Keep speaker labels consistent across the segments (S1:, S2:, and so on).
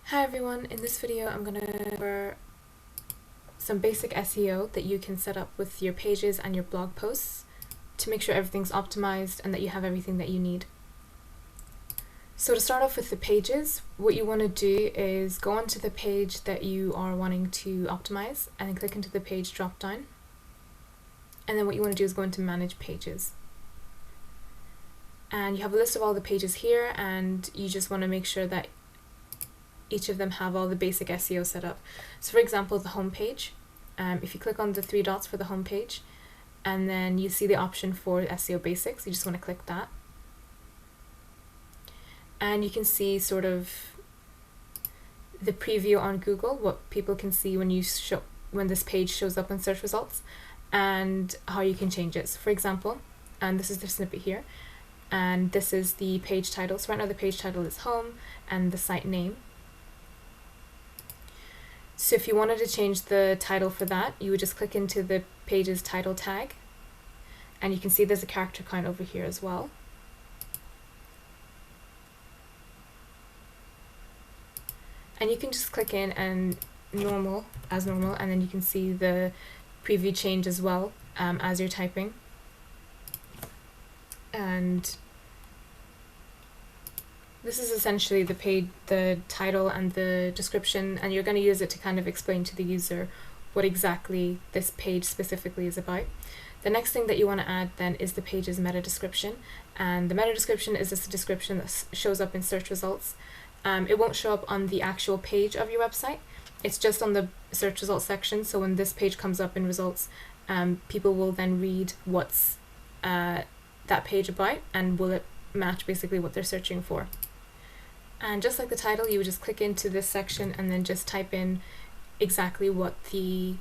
S1: Hi everyone, in this video I'm going to cover some basic SEO that you can set up with your pages and your blog posts to make sure everything's optimized and that you have everything that you need. So to start off with the pages, what you want to do is go onto the page that you are wanting to optimize and then click into the page drop down. And then what you want to do is go into manage pages. And you have a list of all the pages here, and you just want to make sure that each of them have all the basic SEO set up. So for example, the home page, if you click on the three dots for the home page, and then you see the option for SEO basics, you just want to click that. And you can see sort of the preview on Google, what people can see when this page shows up in search results, and how you can change it. So for example, and this is the snippet here, and this is the page title. So right now the page title is home and the site name. So if you wanted to change the title for that, you would just click into the page's title tag, and you can see there's a character count over here as well. And you can just click in and normal, and then you can see the preview change as well as you're typing. And this is essentially the title and the description, and you're going to use it to kind of explain to the user what exactly this page specifically is about. The next thing that you want to add then is the page's meta description, and the meta description is just a description that shows up in search results. It won't show up on the actual page of your website, it's just on the search results section. So when this page comes up in results, people will then read what's that page about, and will it match basically what they're searching for. And just like the title, you would just click into this section and then just type in exactly what the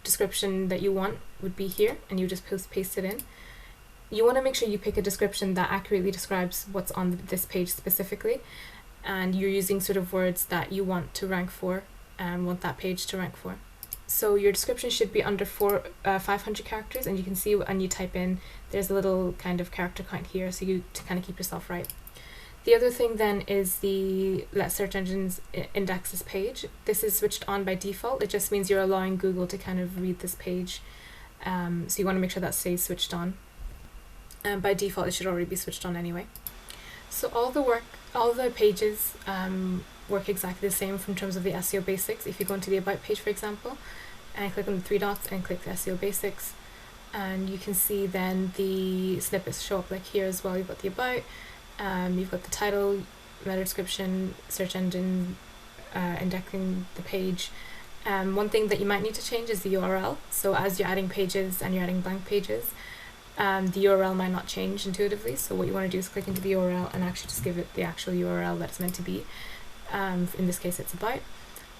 S1: description that you want would be here, and you just paste it in. You want to make sure you pick a description that accurately describes what's on this page specifically, and you're using sort of words that you want to rank for and want that page to rank for. So your description should be under 500 characters, and you can see when you type in, there's a little kind of character count here, so to kind of keep yourself right. The other thing then is the let search engines index this page. This is switched on by default. It just means you're allowing Google to kind of read this page. So you want to make sure that stays switched on. By default, it should already be switched on anyway. So all the pages work exactly the same in terms of the SEO basics. If you go into the About page, for example, and click on the three dots and click the SEO basics, and you can see then the snippets show up like here as well. You've got the About, you've got the title, meta description, search engine indexing the page. One thing that you might need to change is the URL. So as you're adding pages and you're adding blank pages, the URL might not change intuitively. So what you want to do is click into the URL and actually just give it the actual URL that it's meant to be. In this case it's About.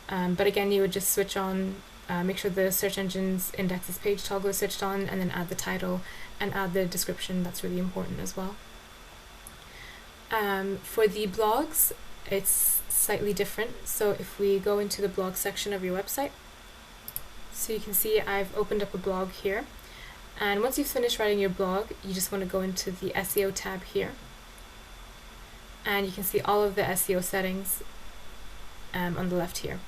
S1: But again, you would just switch on, make sure the search engines index this page toggle is switched on, and then add the title and add the description. That's really important as well. For the blogs, it's slightly different. So if we go into the blog section of your website, so you can see I've opened up a blog here, and once you've finished writing your blog, you just want to go into the SEO tab here, and you can see all of the SEO settings on the left here.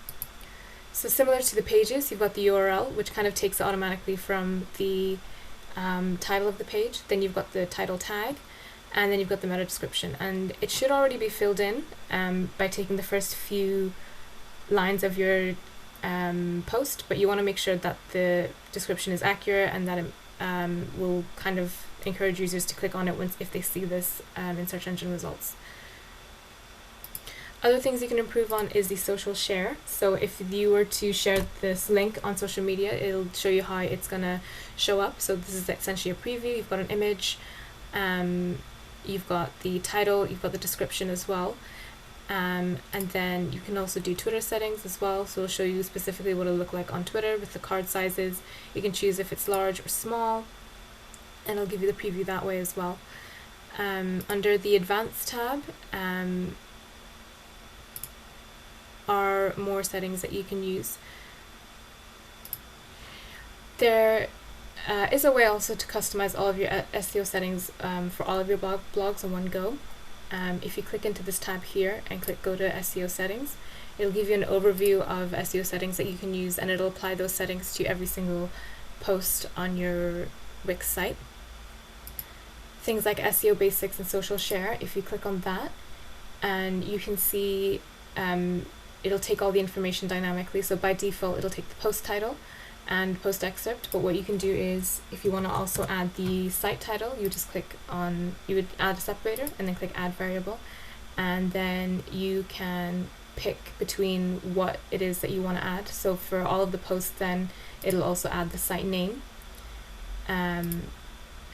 S1: So similar to the pages, you've got the URL, which kind of takes it automatically from the title of the page. Then you've got the title tag, and then you've got the meta description, and it should already be filled in by taking the first few lines of your post, but you want to make sure that the description is accurate and that it will kind of encourage users to click on it if they see this in search engine results. Other things you can improve on is the social share. So if you were to share this link on social media, it'll show you how it's going to show up. So this is essentially a preview. You've got an image, you've got the title, you've got the description as well. And then you can also do Twitter settings as well. So it'll show you specifically what it'll look like on Twitter with the card sizes. You can choose if it's large or small, and it'll give you the preview that way as well. Under the Advanced tab, are more settings that you can use. There is a way also to customize all of your SEO settings for all of your blogs in one go. if you click into this tab here and click go to SEO settings, it'll give you an overview of SEO settings that you can use, and it'll apply those settings to every single post on your Wix site. Things like SEO basics and social share, if you click on that, and you can see it'll take all the information dynamically. So by default it'll take the post title and post excerpt, but what you can do is, if you want to also add the site title, you just click on, you would add a separator and then click add variable, and then you can pick between what it is that you want to add. So for all of the posts, then it'll also add the site name, and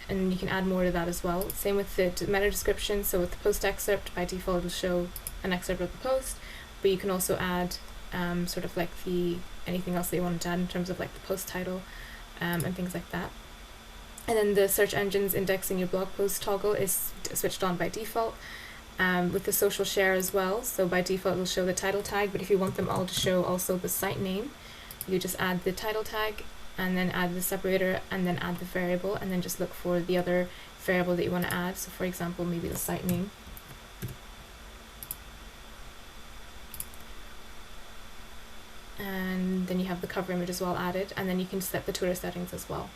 S1: you can add more to that as well. Same with the meta description. So with the post excerpt, by default it'll show an excerpt of the post, but you can also add sort of like anything else that you wanted to add in terms of like the post title and things like that. And then the search engines indexing your blog post toggle is switched on by default, with the social share as well. So by default it'll show the title tag, but if you want them all to show also the site name, you just add the title tag and then add the separator and then add the variable, and then just look for the other variable that you want to add. So for example, maybe the site name. And then you have the cover image as well added, and then you can set the Twitter settings as well.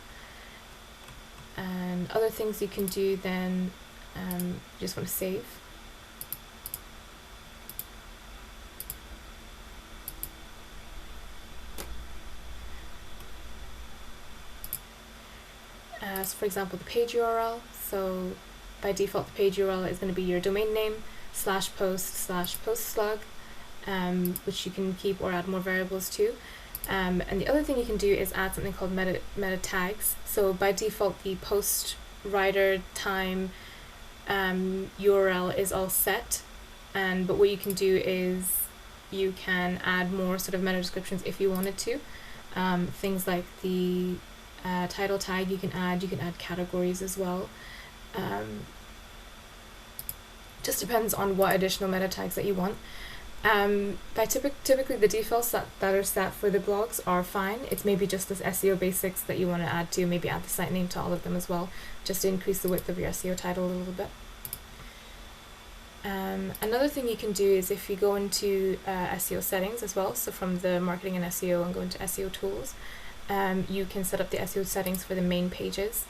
S1: And other things you can do then, you just want to save. So for example, the page URL. So by default the page URL is going to be your domain name /post/post slug, which you can keep or add more variables to. And the other thing you can do is add something called meta tags. So by default the post writer time URL is all set, but what you can do is you can add more sort of meta descriptions if you wanted to. Things like the title tag you can add categories as well. Just depends on what additional meta tags that you want. Typically the defaults that are set for the blogs are fine. It's maybe just this SEO basics that you want to add to, maybe add the site name to all of them as well, just to increase the width of your SEO title a little bit. Another thing you can do is if you go into SEO settings as well, so from the marketing and SEO and go into SEO tools, you can set up the SEO settings for the main pages.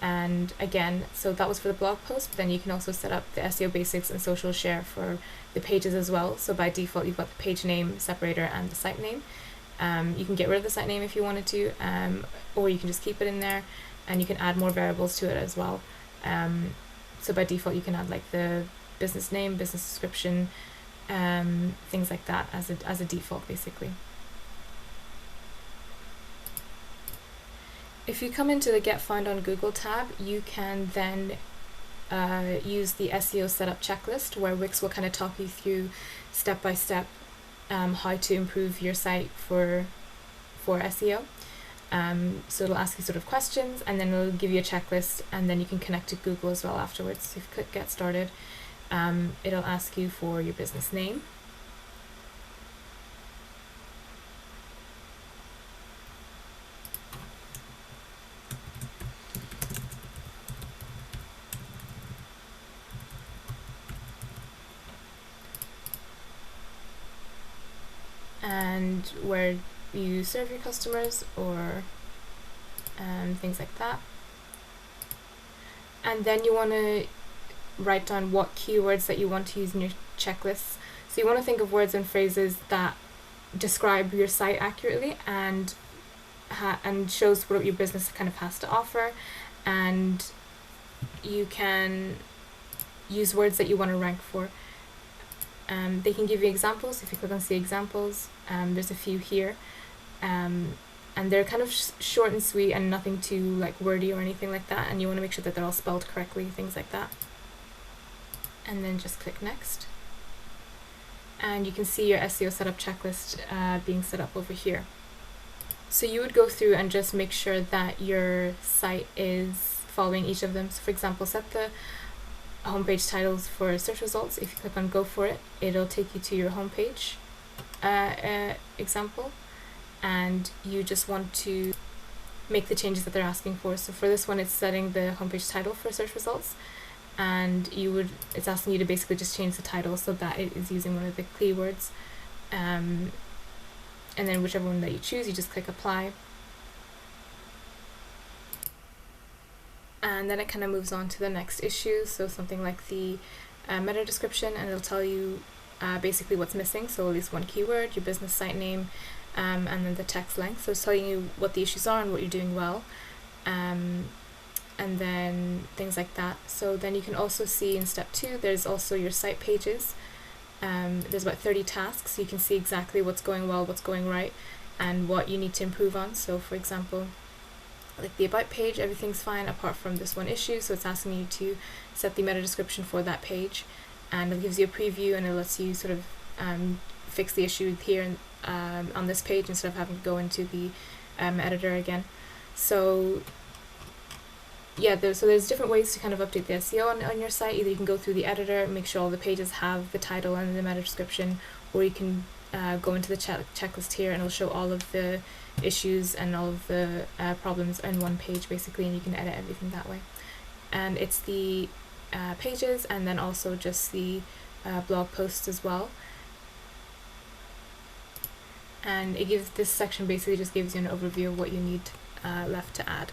S1: And again, so that was for the blog post, but then you can also set up the SEO basics and social share for the pages as well. So by default you've got the page name, separator, and the site name. You can get rid of the site name if you wanted to, or you can just keep it in there, and you can add more variables to it as well. So by default you can add like the business name, business description, things like that as a default basically. If you come into the Get Found on Google tab, you can then use the SEO setup checklist, where Wix will kind of talk you through step by step how to improve your site for SEO. So it'll ask you sort of questions, and then it'll give you a checklist, and then you can connect to Google as well afterwards. So if you click Get Started, it'll ask you for your business name. And where you serve your customers, or things like that. And then you want to write down what keywords that you want to use in your checklists. So you want to think of words and phrases that describe your site accurately and shows what your business kind of has to offer, and you can use words that you want to rank for. They can give you examples. If you click on see examples, there's a few here, and they're kind of short and sweet and nothing too like wordy or anything like that, and you want to make sure that they're all spelled correctly, things like that. And then just click next, and you can see your SEO setup checklist being set up over here. So you would go through and just make sure that your site is following each of them. So for example, set the homepage titles for search results. If you click on go for it, it'll take you to your homepage example, and you just want to make the changes that they're asking for. So for this one, it's setting the homepage title for search results, and it's asking you to basically just change the title so that it is using one of the keywords, and then whichever one that you choose, you just click apply. And then it kind of moves on to the next issue, so something like the meta description, and it'll tell you basically what's missing, so at least one keyword, your business site name, and then the text length. So it's telling you what the issues are and what you're doing well, and then things like that. So then you can also see in step 2, there's also your site pages. There's about 30 tasks, so you can see exactly what's going well, what's going right, and what you need to improve on. So for example, like the about page, everything's fine apart from this one issue, so it's asking you to set the meta description for that page, and it gives you a preview and it lets you sort of fix the issue here on this page instead of having to go into the editor again. So yeah, there's different ways to kind of update the SEO on your site. Either you can go through the editor, make sure all the pages have the title and the meta description, or you can go into the checklist here and it'll show all of the issues and all of the problems in one page basically, and you can edit everything that way. And it's the pages and then also just the blog posts as well. And this section basically just gives you an overview of what you need left to add.